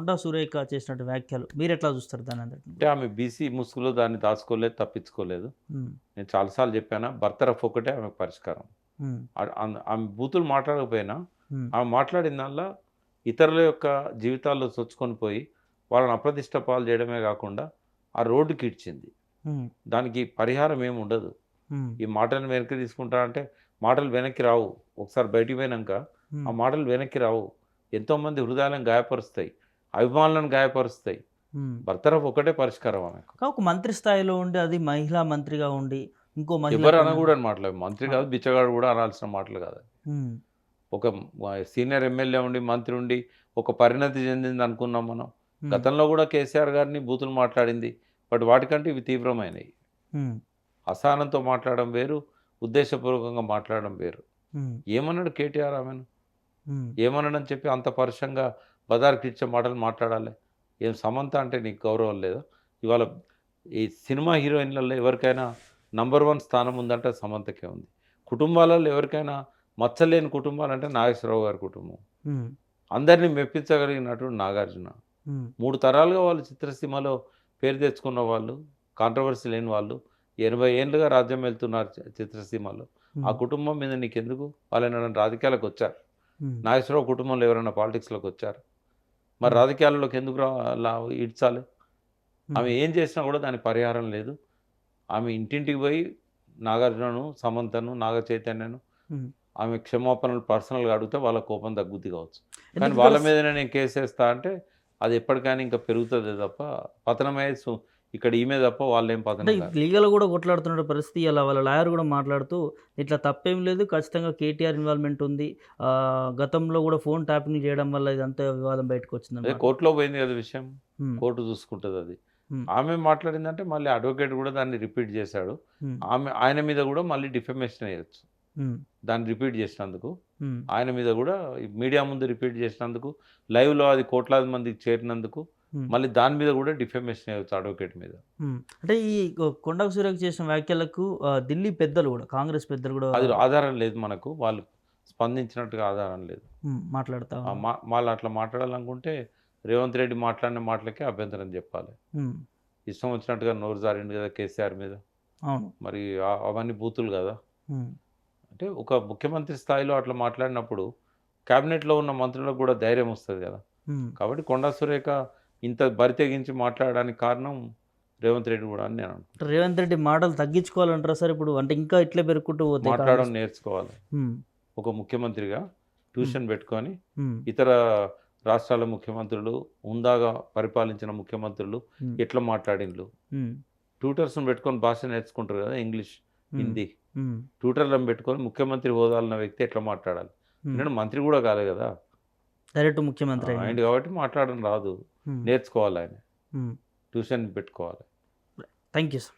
కొండా సురేఖ చేసినటువంటి వ్యాఖ్యలు మీరు ఎట్లా చూస్తారు దాని అంతటిని? అంటే ఆమె బీసీ ముసుగులో దాన్ని దాచుకోలేదు, తప్పించుకోలేదు. హ్మ్. నేను చాలా సార్లు చెప్పాను. బర్తరఫ్ ఒకటే ఆమెకు పరిష్కారం. హ్మ్. ఆమె బూతులు మాట్లాడకపోయినా, హ్మ్. ఆమె మాట్లాడిందల్లా ఇతరుల యొక్క జీవితాల్లో చొచ్చుకొని పోయి, వాళ్ళని అప్రదిష్ట పాలు చేయడమే గాకుండా, ఆ రోడ్డుకి ఈడ్చింది. హ్మ్. దానికి పరిహారం ఏమి ఉండదు. హ్మ్. ఈ మాటలను వెనక్కి తీసుకుంటా అంటే, మాటలు వెనక్కి రావు. ఒకసారి బయటికి పోయినంక, ఆ హ్మ్. మాటలు వెనక్కి రావు. ఎంతోమంది హృదయాలను గాయపరుస్తాయి. అభిమానులను గాయపరుస్తాయి. హ్మ్. బర్తరఫ్ ఒకటే పరిష్కారం ఆమెకు. ఒక మంత్రి స్థాయిలో ఉండి అది మహిళా మంత్రిగా ఉండి ఇంకో ఎవ్వరు మహిళపైన అనకూడని మాటలు. మంత్రి ఆ! కాదు, బిచ్చగాడు గూడా అనాల్సిన మాటలు కాదు. హ్మ్. ఒక సీనియర్ ఎమ్మెల్యే ఉండి, మంత్రి ఉండి, ఒక పరిణతి చెందిందనుకున్నాం మనం. హ్మ్. గతంలో గూడా కేసీఆర్ గారిని బూతులు మాట్లాడింది. బట్ వాటికంటే ఇవి తీవ్రమైనయి. హ్మ్. అసహనంతో మాట్లాడడం వేరు, ఉద్దేశపూర్వకంగా మాట్లాడడం వేరు. హ్మ్. ఏమన్నాడు కేటీఆర్ ఆమెను? హ్మ్. ఏమన్నాడని చెప్పి అంత పరుషంగా బజార్‌కిచ్చే మాటలు మాట్లాడాలి? ఏం సమంత అంటే నీకు గౌరవం లేదా? ఇవాళ ఈ సినిమా హీరోయిన్‌లలో ఎవరికైనా నంబర్ 1 స్థానం ఉందంటే సమంతకే ఉంది. కుటుంబాలలో ఎవరికైనా మచ్చలేని కుటుంబాలంటే నాగేశ్వరరావు గారి కుటుంబం. హ్మ్. అందరిని మెప్పించగలిగిన నటుడు నాగార్జున. హ్మ్. 3 తరాలుగా వాళ్ళు చిత్రసీమలో పేరు తెచ్చుకున్న వాళ్ళు, కాంట్రోవర్సీ లేని వాళ్ళు, 80 ఏళ్లుగా రాజ్యం వెళ్తున్నారు చిత్రసీమలో. ఆ హ్మ్. కుటుంబం మీద నీకెందుకు? వాళ్ళేమన్నా రాజకీయాలకొచ్చారా? హ్మ్. నాగేశ్వరరావు కుటుంబంలో ఎవరైనా పాలిటిక్స్‌లోకొచ్చారా? మరి హ్మ్. రాజకీయాల్లోకి ఎందుకు ఈడ్చాలి? ఆమె హ్మ్. ఏం చేసినా కూడా దానికి పరిహారం లేదు. ఆమె ఇంటింటికి పోయి నాగార్జునను, సమంతను, నాగ చైతన్యను హ్మ్. ఆమె క్షమాపణలు పర్సనల్‌గా అడిగితే వాళ్ళ కోపం తగ్గుద్ది కావచ్చు. కానీ ఎందుకు ఇక్కడ వాళ్ళ మీదనే నేను కేసేస్తా అంటే అది ఎప్పటికైనా ఇంకా పెరుగుతదే తప్ప పతనమయ్యేది ఇక్కడ ఈమె తప్ప వాళ్ళేం అంటే పతనం కారు. లీగల్‌గా గూడా కొట్లాడుతున్న పరిస్థితి ఇలా వాళ్ళ లాయర్ గూడా మాట్లాడుతూ, ఇట్లా తప్పేం లేదు. ఖచ్చితంగా కేటీఆర్ ఇన్వాల్వ్‌మెంట్ ఉంది. గతంలో గూడా ఫోన్ ట్యాపింగ్ చేయడం వల్ల ఇదంతా వివాదం బయటకొచ్చిందని అదే మాట్లాడు కోర్ట్‌లో పోయింది కదా విషయం. హ్మ్. కోర్ట్ చూసుకుంటదది. హ్మ్. ఆమె మాట్లాడిందంటే మళ్ళీ అడ్వకేట్ కూడా దాన్ని రిపీట్ చేశాడు. హ్మ్. ఆయన మీద కూడా మళ్ళీ డిఫమేషన్ ఎయొచ్చు. హ్మ్. దాన్ని రిపీట్ చేసినందుకు. హ్మ్. ఆయన మీద గూడా మీడియా ముందు రిపీట్ చేసినందుకు, లైవ్‌లో అది కోట్లాది మందికి చేరినందుకు, హ్మ్. మళ్ళీ దాని మీద గూడా డిఫమేషన్ ఎయొచ్చు అడ్వకేట్ మీద. హ్మ్. అంటే ఈ కొండా సురేఖ చేసిన వ్యాఖ్యలకు ఢిల్లీ పెద్దలు గూడా కాంగ్రెస్ పెద్దలు గూడా అది ఆధారం లేదు మనకు. వాళ్ళు స్పందించినట్టుగా ఆధారం లేదు. మాట్లాడుతా ఉన్నారు. వాళ్ళు అట్లా మాట్లాడాలనుకుంటే రేవంత్ రెడ్డి మాట్లాడిన మాటలకే అభ్యంతరం జెప్పాలి. హ్మ్. ఇష్టం వచ్చినట్టుగా నోరు జారిండు గదా! కేసీఆర్ మీద. అవును. మరి అవన్నీ బూతులు గదా! హ్మ్. అంటే ఒక ముఖ్యమంత్రి స్థాయిలో అట్లా మాట్లాడినప్పుడు క్యాబినెట్‌లో ఉన్న మంత్రులకు గూడా ధైర్యం వస్తది గదా! హ్మ్. కాబట్టి కొండా సురేఖ ఇంత బరి తెగించి మాట్లాడడానికి కారణం రేవంత్ రెడ్డి గూడా అని నేను అనుకుంటున్నాను. రేవంత్ రెడ్డి మాటలు తగ్గించుకోవాలంటారా సార్ ఇప్పుడు? అంటే ఇంకా ఇట్లే పెరుక్కుంటూ పోతే మాట్లాడడం కాంగ్రెస్ నేర్చుకోవాలి. హ్మ్. ఒక ముఖ్యమంత్రిగా హ్మ్. ట్యూషన్ పెట్టుకొని, హ్మ్. ఇతర రాష్ట్రాల ముఖ్యమంత్రులు, హుందాగా పరిపాలించిన ముఖ్యమంత్రులు హ్మ్. ఎట్లా మాట్లాడిండ్లు. హ్మ్. ట్యూటర్స్‌ని పెట్టుకొని భాష నేర్చుకుంటారు గదా! ఇంగ్లీష్, హ్మ్. హిందీ. హ్మ్. ట్యూటర్‌లను పెట్టుకొని ముఖ్యమంత్రి హోదాలో ఉన్న వ్యక్తి ఎట్లా మాట్లాడాలి. హ్మ్. ఎందుకంటే మంత్రి గూడా కాలే గదా! డైరెక్ట్ ముఖ్యమంత్రి అయిండు అయ్యిండు. కాబట్టి మాట్లాడడం రాదు. హ్మ్. నేర్చుకోవాలాయన. హ్మ్. ట్యూషన్ పెట్టుకోవాలి. Thank you sir.